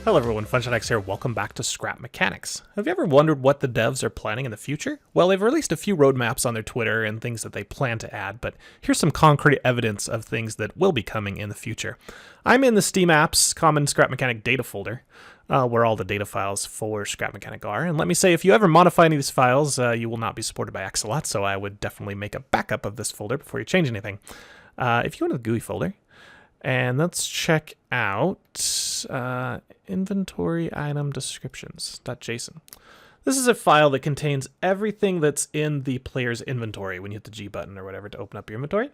Hello everyone, FunshotX here. Welcome back to Scrap Mechanics. Have you ever wondered what the devs are planning in the future? Well, they've released a few roadmaps on their Twitter and things that they plan to add, but here's some concrete evidence of things that will be coming in the future. I'm in the Steam Apps Common Scrap Mechanic data folder, where all the data files for Scrap Mechanic are. And let me say, if you ever modify any of these files, you will not be supported by Axolot, so I would definitely make a backup of this folder before you change anything. If you go to the GUI folder, and let's check out inventory item descriptions.json. This is a file that contains everything that's in the player's inventory when you hit the G button or whatever to open up your inventory.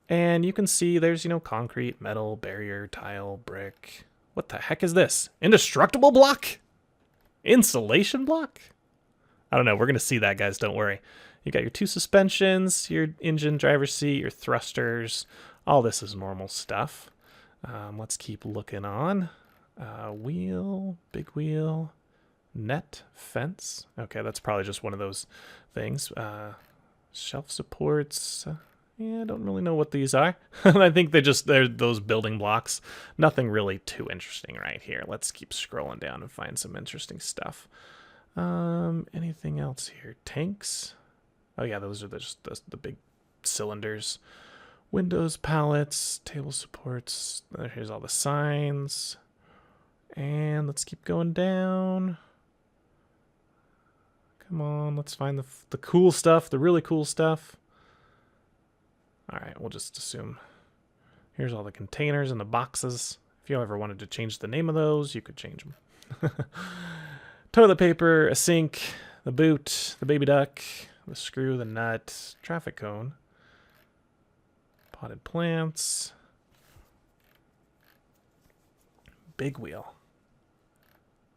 And you can see there's, concrete, metal, barrier, tile, brick. What the heck is this? Indestructible block? Insulation block? I don't know. We're going to see that, guys. Don't worry. You got your two suspensions, your engine driver's seat, your thrusters. All this is normal stuff. Let's keep looking on. Wheel, big wheel, net, fence. Okay, that's probably just one of those things. Shelf supports. Yeah, I don't really know what these are. I think they're those building blocks. Nothing really too interesting right here. Let's keep scrolling down and find some interesting stuff. Anything else here? Tanks. Oh yeah, those are just the big cylinders. Windows, pallets, table supports. Here's all the signs. And let's keep going down. Come on, let's find the cool stuff, the really cool stuff. All right, we'll just assume. Here's all the containers and the boxes. If you ever wanted to change the name of those, you could change them. Toilet paper, a sink, the boot, the baby duck, the screw, the nut, traffic cone. Potted plants. Big wheel.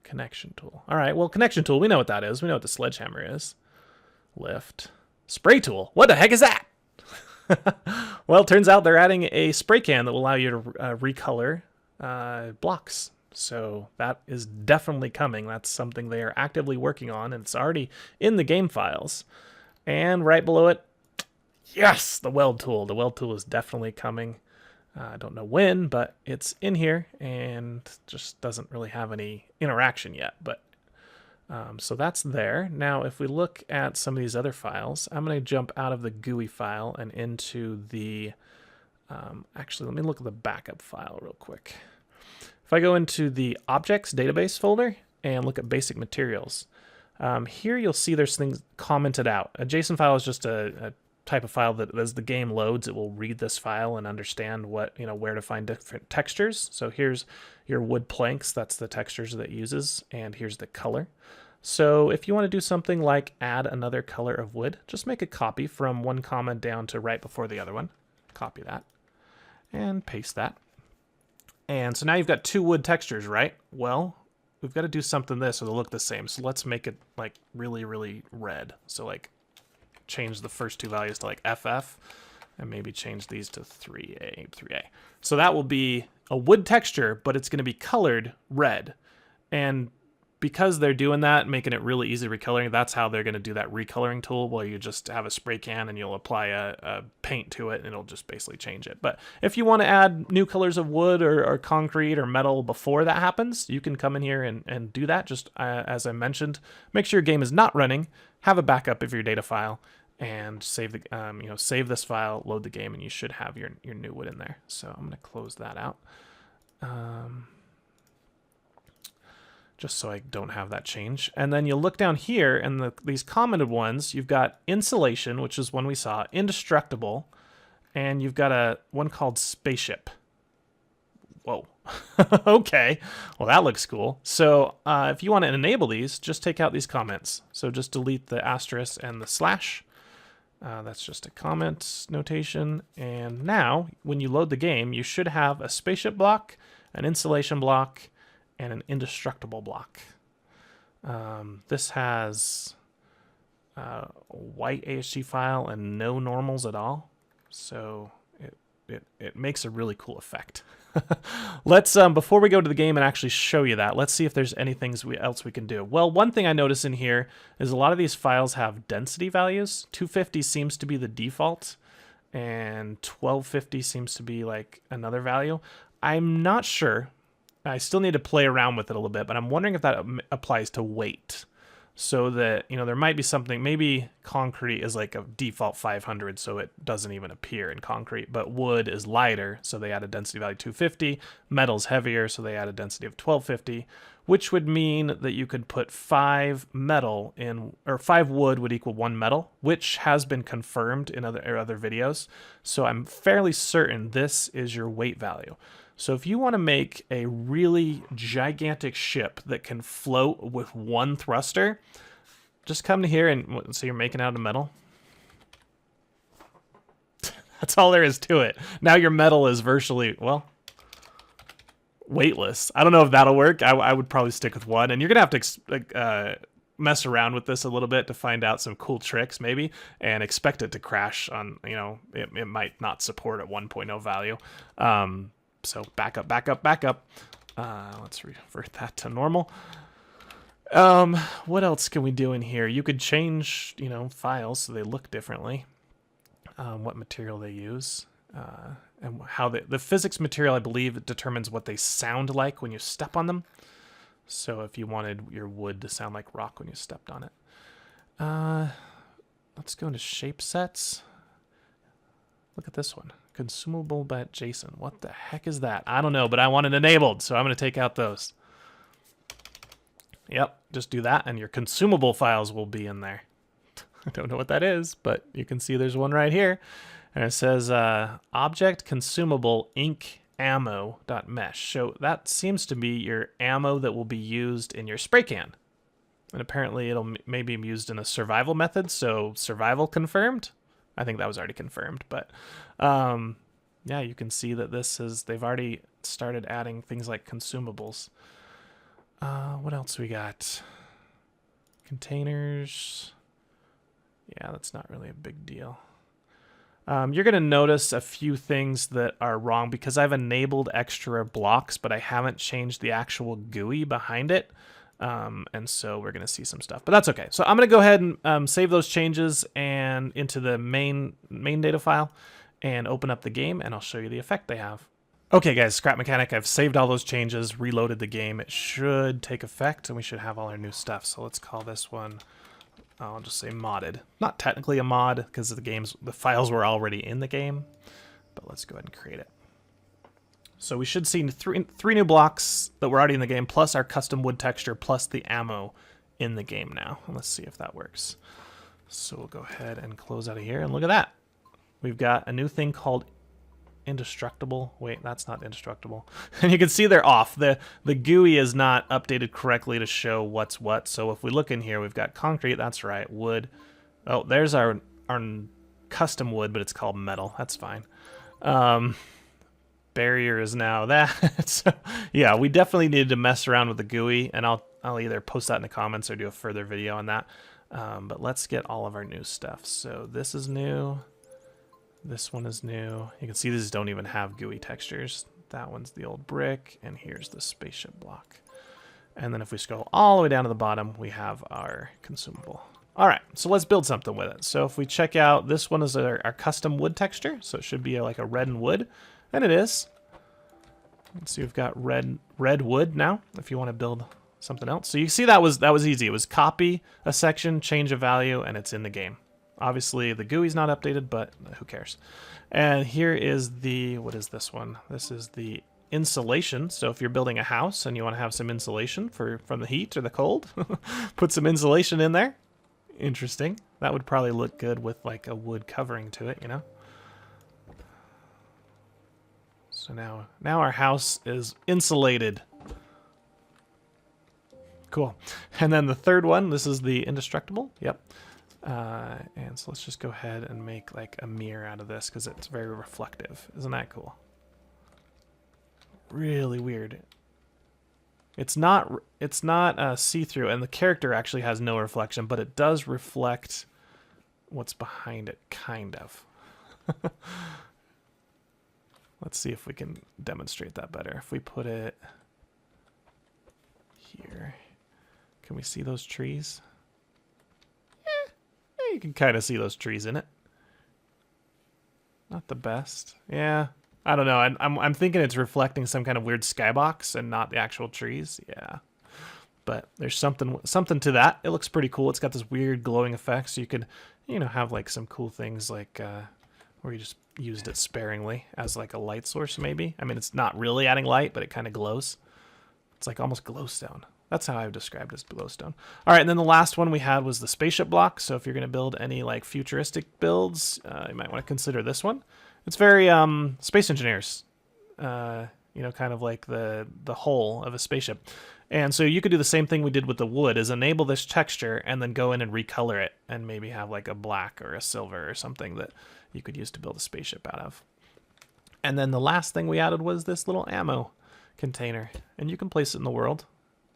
Connection tool. All right, well, connection tool, we know what that is. We know what the sledgehammer is. Lift. Spray tool. What the heck is that? Well, it turns out they're adding a spray can that will allow you to recolor blocks. So that is definitely coming. That's something they are actively working on, and it's already in the game files. And right below it, yes, the weld tool. The weld tool is definitely coming. I don't know when, but it's in here and just doesn't really have any interaction yet. But so that's there. Now, if we look at some of these other files, I'm going to jump out of the GUI file and into the... actually, let me look at the backup file real quick. If I go into the objects database folder and look at basic materials, here you'll see there's things commented out. A JSON file is just a type of file that as the game loads, it will read this file and understand what, where to find different textures. So here's your wood planks. That's the textures that it uses. And here's the color. So if you want to do something like add another color of wood, just make a copy from one comma down to right before the other one. Copy that and paste that. And so now you've got two wood textures, right? Well, we've got to do something this so they'll look the same. So let's make it like really, really red. So like change the first two values to like FF and maybe change these to 3A. So that will be a wood texture, but it's going to be colored red. And because they're doing that, making it really easy recoloring, that's how they're going to do that recoloring tool, where you just have a spray can and you'll apply a paint to it and it'll just basically change it. But if you want to add new colors of wood or concrete or metal before that happens, you can come in here and do that. Just as I mentioned, make sure your game is not running, have a backup of your data file, and save the save this file, load the game, and you should have your new wood in there. So I'm going to close that out. Just so I don't have that change. And then you'll look down here, and these commented ones, you've got insulation, which is one we saw, indestructible, and you've got one called Spaceship. Whoa. Okay. Well, that looks cool. So if you want to enable these, just take out these comments. So just delete the asterisk and the slash. That's just a comment notation. And now, when you load the game, you should have a spaceship block, an insulation block, and an indestructible block. This has a white AHG file and no normals at all, so it makes a really cool effect. Let's before we go to the game and actually show you that, let's see if there's anything else we can do. Well, one thing I notice in here is a lot of these files have density values. 250 seems to be the default, and 1250 seems to be like another value. I'm not sure I still need to play around with it a little bit, but I'm wondering if that applies to weight. So that, you know, there might be something, maybe concrete is like a default 500, so it doesn't even appear in concrete, but wood is lighter, so they add a density value 250, metal's heavier, so they add a density of 1250, which would mean that you could put 5 metal in, or 5 wood would equal 1 metal, which has been confirmed in other videos, so I'm fairly certain this is your weight value. So if you want to make a really gigantic ship that can float with 1 thruster, just come to here and so you're making out of metal. That's all there is to it. Now your metal is virtually, well, weightless. I don't know if that'll work. I would probably stick with 1. And you're going to have to mess around with this a little bit to find out some cool tricks maybe, and expect it to crash on, you know, it might not support at 1.0 value. So back up. Let's revert that to normal. What else can we do in here? You could change, you know, files so they look differently. What material they use, and how the physics material, I believe, determines what they sound like when you step on them. So if you wanted your wood to sound like rock when you stepped on it. Let's go into shape sets. Look at this one. Consumable by Jason. What the heck is that? I don't know, but I want it enabled, so I'm going to take out those. Yep, just do that, and your consumable files will be in there. I don't know what that is, but you can see there's one right here. And it says object consumable ink ammo.mesh. So that seems to be your ammo that will be used in your spray can. And apparently it'll maybe be used in a survival method, so survival confirmed. I think that was already confirmed, but yeah, you can see that this is, they've already started adding things like consumables. What else we got? Containers. Yeah, that's not really a big deal. You're going to notice a few things that are wrong because I've enabled extra blocks, but I haven't changed the actual GUI behind it. And so we're going to see some stuff, but that's okay. So I'm going to go ahead and save those changes and into the main data file and open up the game, and I'll show you the effect they have. Okay guys, Scrap Mechanic, I've saved all those changes, reloaded the game. It should take effect and we should have all our new stuff. So let's call this one, I'll just say modded. Not technically a mod because the files were already in the game, but let's go ahead and create it. So we should see three new blocks that were already in the game, plus our custom wood texture, plus the ammo in the game now. And let's see if that works. So we'll go ahead and close out of here, and look at that. We've got a new thing called indestructible. Wait, that's not indestructible. And you can see they're off. The GUI is not updated correctly to show what's what. So if we look in here, we've got concrete, that's right, wood. Oh, there's our custom wood, but it's called metal. That's fine. Barrier is now that. So, yeah, we definitely needed to mess around with the GUI, and I'll either post that in the comments or do a further video on that. But let's get all of our new stuff. So this is new. This one is new. You can see these don't even have GUI textures. That one's the old brick, and here's the spaceship block. And then if we scroll all the way down to the bottom, we have our consumable. All right, so let's build something with it. So if we check out, this one is our custom wood texture, so it should be like a red and wood, and it is. Let's see, we've got red wood now, if you want to build something else. So you see that was easy. It was copy a section, change a value, and it's in the game. Obviously, the GUI's not updated, but who cares? And here is the, what is this one? This is the insulation. So if you're building a house and you want to have some insulation from the heat or the cold, put some insulation in there. Interesting. That would probably look good with like a wood covering to it, you know? So now our house is insulated. Cool. And then the third one, this is the indestructible. Yep. And so let's just go ahead and make like a mirror out of this because it's very reflective. Isn't that cool? Really weird. It's not see-through, and the character actually has no reflection, but it does reflect what's behind it, kind of. Let's see if we can demonstrate that better. If we put it here, can we see those trees? You can kind of see those trees in it. Not the best. Yeah, I don't know. I'm thinking it's reflecting some kind of weird skybox and not the actual trees. Yeah. But there's something to that. It looks pretty cool. It's got this weird glowing effect, so you could, have like some cool things like where you just used it sparingly as like a light source maybe. I mean, it's not really adding light, but it kind of glows. It's like almost glowstone. That's how I've described it as glowstone. All right, and then the last one we had was the Spaceship Block. So if you're going to build any like futuristic builds, you might want to consider this one. It's very Space Engineers, kind of like the hull of a spaceship. And so you could do the same thing we did with the wood, is enable this texture and then go in and recolor it and maybe have like a black or a silver or something that you could use to build a spaceship out of. And then the last thing we added was this little ammo container, and you can place it in the world.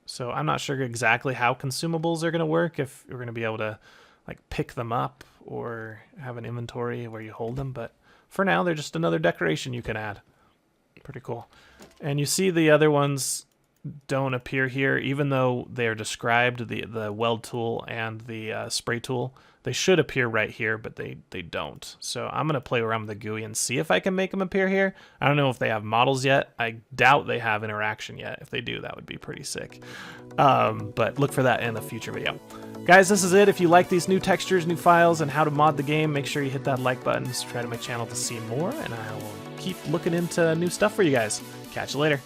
So I'm not sure exactly how consumables are going to work, if you're going to be able to like pick them up or have an inventory where you hold them, but for now they're just another decoration you can add. Pretty cool. And you see the other ones don't appear here, even though they are described, the weld tool and the spray tool. They should appear right here, but they don't. So I'm going to play around with the GUI and see if I can make them appear here. I don't know if they have models yet. I doubt they have interaction yet. If they do, that would be pretty sick. But look for that in a future video. Guys, this is it. If you like these new textures, new files, and how to mod the game, make sure you hit that like button, subscribe to my channel to see more, and I will keep looking into new stuff for you guys. Catch you later.